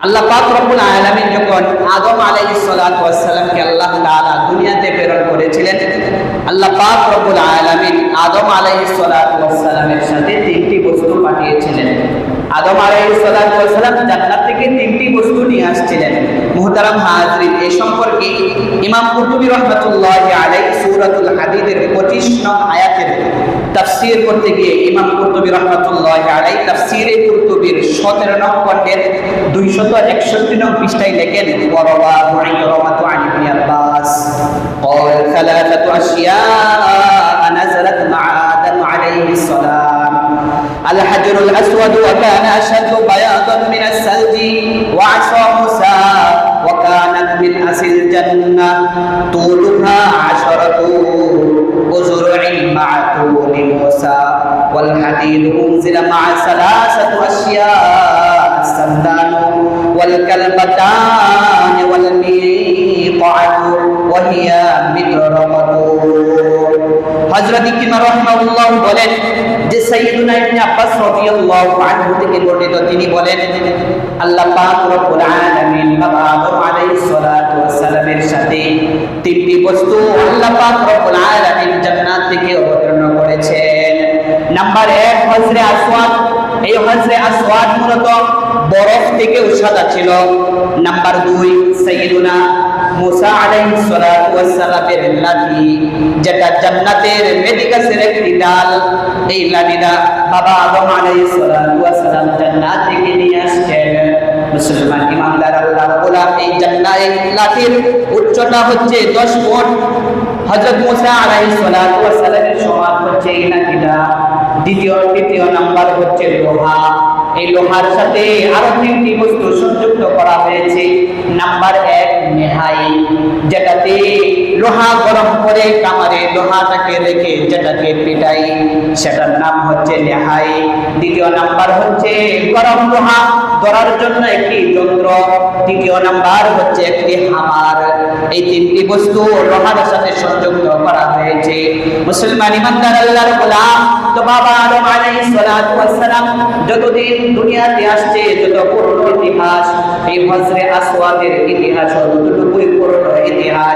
আল্লাহ পাক রব্বুল আলামিন যখন আদম আলাইহিস সালাতু ওয়াস সালামকে আল্লাহ তাআলা দুনিয়াতে প্রেরণ করেছিলেন, আল্লাহ পাক রব্বুল আলামিন আদম আলাইহিস সালাতু ওয়াস সালামের সাথে তিনটি বস্তু পাঠিয়েছিলেন। আদম আলাইহিস সালাতু ওয়াস সালাম জান্নাত থেকে তিনটি বস্তু নিয়ে আসছিলেন। মুহতারাম হাজরিন, এই সম্পর্কে ইমাম কুরতুবী রাহমাতুল্লাহি আলাইহি সূরাতুল হাদীদের 25 নং আয়াতের তাফসীর করতে গিয়ে ইমাম কুরতুবী রাহমাতুল্লাহি আলাইহি তাফসীরে কুরতুবীর 17 নং খণ্ডের 261 নং পৃষ্ঠায় লেখেন, ওয়ারাওয়াহু ইকরামাতু আন ইবনে আব্বাস قال ثلاثه اشياء نزلت مع آدم عليه السلام الحجر الاسود وكان اشد بياضا من الثلج وعصا موسى وكانت من اصل الجنه طولها 10 أزرع مع طول موسى والحديد أنزل مع 3 أشياء السندان والكلبتان والميقعة وهي مطرقة। হযরত ইকরিমা রাহিমাহুল্লাহ বলেন যে সাইয়্যিদুনা ইবনে আব্বাস রাদিয়াল্লাহু আনহু থেকে বর্ণিত, তিনি বলেন আল্লাহ পাক রব্বুল আলামিন বাবা আদম আলাইহিস সালাতু ওয়াস সালামের সাথে তিনটি বস্তু আল্লাহ পাক রব্বুল আলামিন জান্নাত থেকে অবতীর্ণ করেছেন। নাম্বার 1 হজরে আসওয়াদ। এই হজরে আসওয়াদ মূলত বরফ থেকে সাদা ছিল। নাম্বার 2 সাইয়্যিদুনা মুসা আলাইহিস সালাতু ওয়াস সালামের লাঠি, যেটা জান্নাতের মেদি গাছের একটি ডাল। এই লাঠিটা বাবা আদম আলাইহিস সালাতু ওয়াস সালাম জান্নাত থেকে নিয়ে আসছেন। মুসলমান ইমানদার আল্লাহর গোলাম, এই জান্নাতের লাঠির উচ্চতা হচ্ছে 10 ফুট। হযরত মুসা আলাইহিস সালাতু ওয়াস সালামের সমান হচ্ছে এই লাঠিটা। দ্বিতীয় নাম্বার হচ্ছে লোহা। এই লোহার সাথে আরো তিনটি বস্তু সংযুক্ত করা হয়েছে। নাম্বার 1 নেহাই, যেটাতে লোহা গরম করে কামারে লোহাটাকে রেখে যেটাকে পিটাই, সেটার নাম হচ্ছে নেহাই। দ্বিতীয় নাম্বার হচ্ছে গরম লোহা ধরার জন্য একটি যন্ত্র। তৃতীয় নাম্বার হচ্ছে একটি হামার। এই তিনটি বস্তু লোহার সাথে সংযুক্ত করা হয়েছে। মুসলমান ইমানদার আল্লাহর গোলাম, তো বাবা আদম আলাইহিস সালাতু ওয়াস সালাম যতদিন দুনিয়াতে আসছে, যত পুরনো ইতিহাস, এই হজরে আসওয়াদের ইতিহাস ততটুকুই পুরনো ইতিহাস।